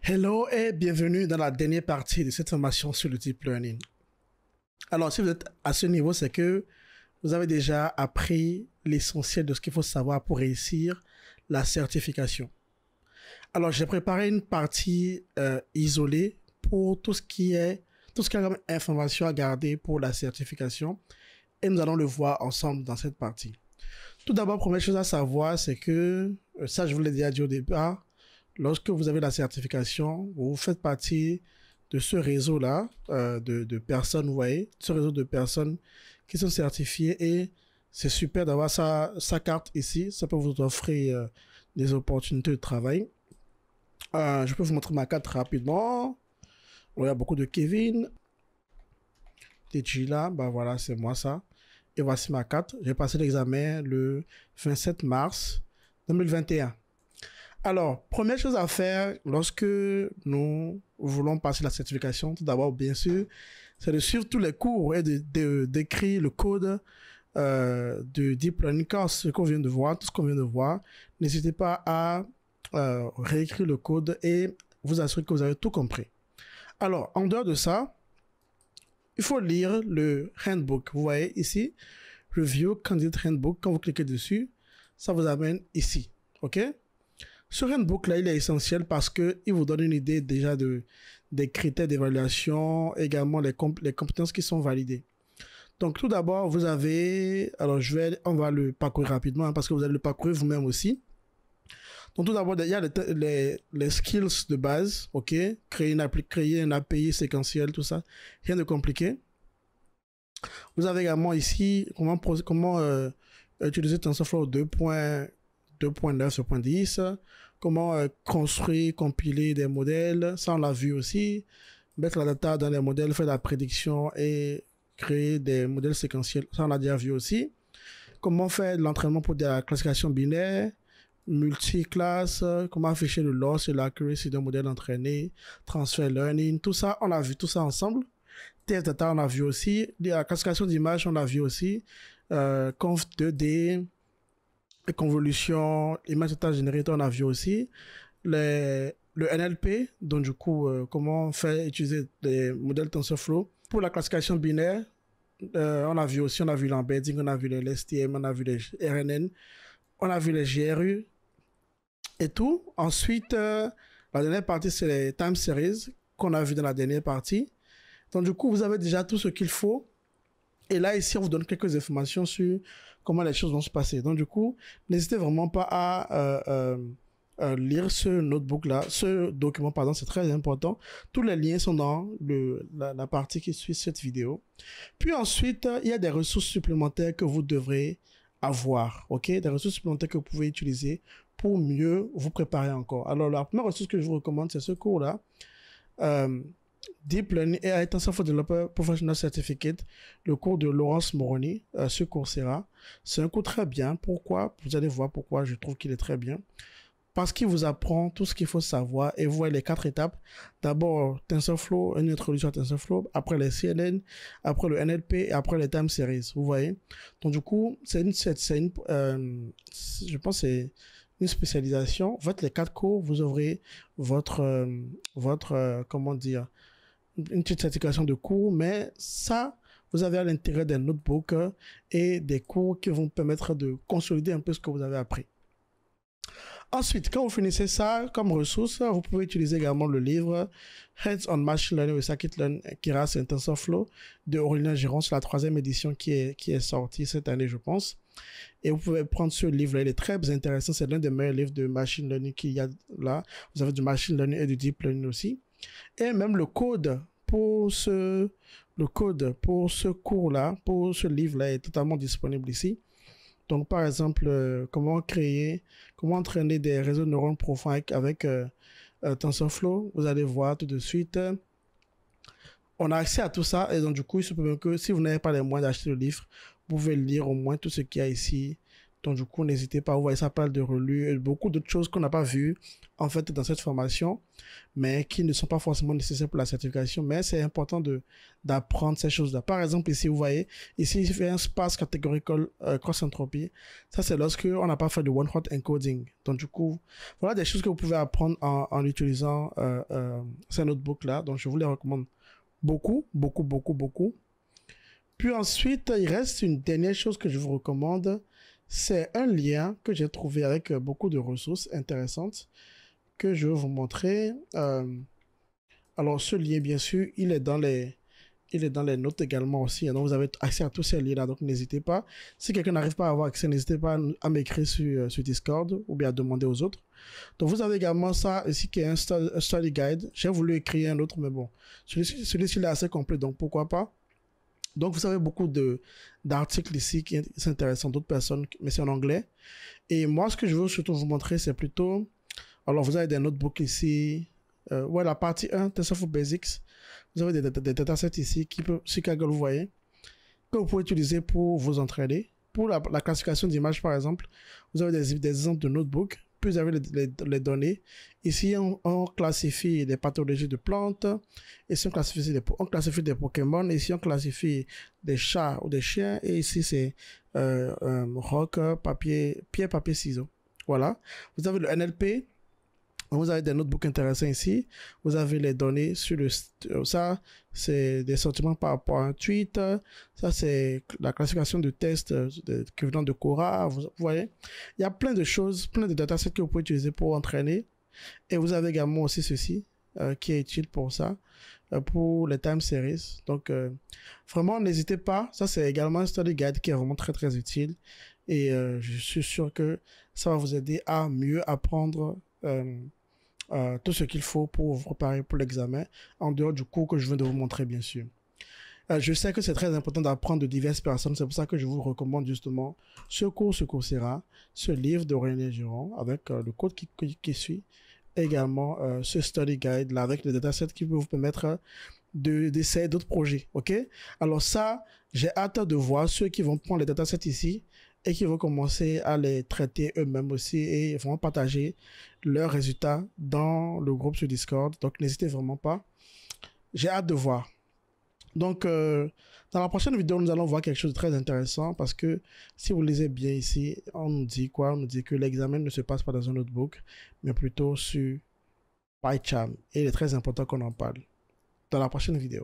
Hello et bienvenue dans la dernière partie de cette formation sur le deep learning. Alors, si vous êtes à ce niveau, c'est que vous avez déjà appris l'essentiel de ce qu'il faut savoir pour réussir la certification. Alors, j'ai préparé une partie isolée pour tout ce qui est comme information à garder pour la certification et nous allons le voir ensemble dans cette partie. Tout d'abord, première chose à savoir, c'est que, ça je vous l'ai déjà dit au départ, lorsque vous avez la certification, vous faites partie de ce réseau-là, de personnes, vous voyez, ce réseau de personnes qui sont certifiées et c'est super d'avoir sa carte ici. Ça peut vous offrir des opportunités de travail. Je peux vous montrer ma carte rapidement. Il y a beaucoup de Kevin. Tejila, bah voilà, c'est moi ça. Et voici ma carte. J'ai passé l'examen le 27 mars 2021. Alors, première chose à faire lorsque nous voulons passer la certification, tout d'abord, bien sûr, c'est de suivre tous les cours et d'écrire le code de Deep Learning Course, ce qu'on vient de voir, tout ce qu'on vient de voir. N'hésitez pas à réécrire le code et vous assurer que vous avez tout compris. Alors, en dehors de ça, il faut lire le handbook. Vous voyez ici, Review Candidate Handbook. Quand vous cliquez dessus, ça vous amène ici. OK? Ce handbook-là, il est essentiel parce que il vous donne une idée déjà des critères d'évaluation, également les compétences qui sont validées. Donc, tout d'abord, vous avez, alors on va le parcourir rapidement parce que vous allez le parcourir vous-même aussi. Donc, tout d'abord, il y a les skills de base, ok? Créer un API séquentiel, tout ça. Rien de compliqué. Vous avez également ici comment utiliser TensorFlow 2.9.10, comment construire, compiler des modèles, ça on l'a vu aussi, mettre la data dans les modèles, faire la prédiction et créer des modèles séquentiels, ça on l'a déjà vu aussi. Comment faire de l'entraînement pour de la classification binaire, multiclasse, comment afficher le loss et l'accuracy d'un modèle entraîné, transfer learning, tout ça, on a vu tout ça ensemble. Test data, on a vu aussi. La classification d'images, on a vu aussi. Conv 2D, convolution, image data generator, on a vu aussi. Le NLP, donc du coup, comment faire utiliser des modèles TensorFlow. Pour la classification binaire, on a vu aussi, on a vu l'embedding, on a vu les STM, on a vu les RNN, on a vu les GRU et tout. Ensuite, la dernière partie, c'est les time series qu'on a vu dans la dernière partie. Donc, du coup, vous avez déjà tout ce qu'il faut. Et là, ici, on vous donne quelques informations sur comment les choses vont se passer. Donc, du coup, n'hésitez vraiment pas à lire ce notebook-là, ce document, pardon, c'est très important. Tous les liens sont dans la partie qui suit cette vidéo. Puis ensuite, il y a des ressources supplémentaires que vous devrez avoir, ok? Des ressources supplémentaires que vous pouvez utiliser pour mieux vous préparer encore. Alors, la première ressource que je vous recommande, c'est ce cours-là. Deep Learning AI TensorFlow Developer Professional Certificate, le cours de Laurence Moroni, ce Coursera. C'est un cours très bien. Pourquoi? Vous allez voir pourquoi je trouve qu'il est très bien. Parce qu'il vous apprend tout ce qu'il faut savoir et vous voyez les 4 étapes. D'abord, TensorFlow, une introduction à TensorFlow, après les CNN, après le NLP et après les time series. Vous voyez? Donc, du coup, je pense que c'est une spécialisation. En fait, les 4 cours, vous aurez comment dire, une petite certification de cours, mais ça, vous avez à l'intérieur des notebooks et des cours qui vont permettre de consolider un peu ce que vous avez appris. Ensuite, quand vous finissez ça, comme ressource, vous pouvez utiliser également le livre Heads on Machine Learning with Scikit-learn, Keras and TensorFlow de Aurélien Giron. C'est la 3e édition qui est sortie cette année, je pense. Et vous pouvez prendre ce livre-là, il est très intéressant. C'est l'un des meilleurs livres de machine learning qu'il y a là. Vous avez du machine learning et du deep learning aussi. Et même le code pour ce cours-là, pour ce livre-là est totalement disponible ici. Donc, par exemple, comment entraîner des réseaux de neurones profonds avec TensorFlow. Vous allez voir tout de suite. On a accès à tout ça et donc du coup, il se peut même que si vous n'avez pas les moyens d'acheter le livre, vous pouvez lire au moins tout ce qu'il y a ici Donc, du coup, n'hésitez pas, vous voyez, ça parle de relus et beaucoup d'autres choses qu'on n'a pas vues, en fait, dans cette formation, mais qui ne sont pas forcément nécessaires pour la certification. Mais c'est important d'apprendre ces choses-là. Par exemple, ici, vous voyez, ici, il fait un sparse categorical cross-entropy. Ça, c'est lorsque on n'a pas fait de one-hot encoding. Donc, du coup, voilà des choses que vous pouvez apprendre en utilisant ces notebooks-là. Donc, je vous les recommande beaucoup, beaucoup, beaucoup, beaucoup. Puis ensuite, il reste une dernière chose que je vous recommande. C'est un lien que j'ai trouvé avec beaucoup de ressources intéressantes que je vais vous montrer. Alors, ce lien, bien sûr, il est dans les notes également aussi. Donc, vous avez accès à tous ces liens-là. Donc, n'hésitez pas. Si quelqu'un n'arrive pas à avoir accès, n'hésitez pas à m'écrire sur Discord ou bien à demander aux autres. Donc, vous avez également ça ici qui est un study guide. J'ai voulu écrire un autre, mais bon, celui-ci est assez complet, donc pourquoi pas. Donc, vous avez beaucoup d'articles ici qui sont intéressants d'autres personnes, mais c'est en anglais. Et moi, ce que je veux surtout vous montrer, c'est plutôt... Alors, vous avez des notebooks ici. Ouais, la partie 1, TensorFlow Basics. Vous avez des datasets ici, sur Kaggle, vous voyez, que vous pouvez utiliser pour vous entraîner. Pour la classification d'images, par exemple, vous avez des exemples de notebooks. Puis vous avez les données. Ici, on classifie les pathologies de plantes. Ici, on classifie des Pokémon. Ici, on classifie des chats ou des chiens. Et ici, c'est roc, pierre, papier, ciseaux. Voilà. Vous avez le NLP. Vous avez des notebooks intéressants ici. Vous avez les données sur ça, c'est des sentiments par rapport à un tweet. Ça, c'est la classification de tests qui venant de Quora. Vous voyez, il y a plein de choses, plein de datasets que vous pouvez utiliser pour entraîner. Et vous avez également aussi ceci qui est utile pour ça, pour les time series. Donc, vraiment, n'hésitez pas. Ça, c'est également un study guide qui est vraiment très, très utile. Et je suis sûr que ça va vous aider à mieux apprendre tout ce qu'il faut pour vous préparer pour l'examen, en dehors du cours que je viens de vous montrer, bien sûr. Je sais que c'est très important d'apprendre de diverses personnes, c'est pour ça que je vous recommande justement ce cours, ce Coursera, ce livre de René Giron, avec le code qui suit, également ce study guide là, avec les datasets qui peuvent vous permettre d'essayer d'autres projets, ok? Alors ça, j'ai hâte de voir ceux qui vont prendre les datasets ici et qui vont commencer à les traiter eux-mêmes aussi et vont partager leurs résultats dans le groupe sur Discord. Donc, n'hésitez vraiment pas. J'ai hâte de voir. Donc, dans la prochaine vidéo, nous allons voir quelque chose de très intéressant parce que si vous lisez bien ici, on nous dit quoi? On nous dit que l'examen ne se passe pas dans un notebook, mais plutôt sur PyCharm. Et il est très important qu'on en parle dans la prochaine vidéo.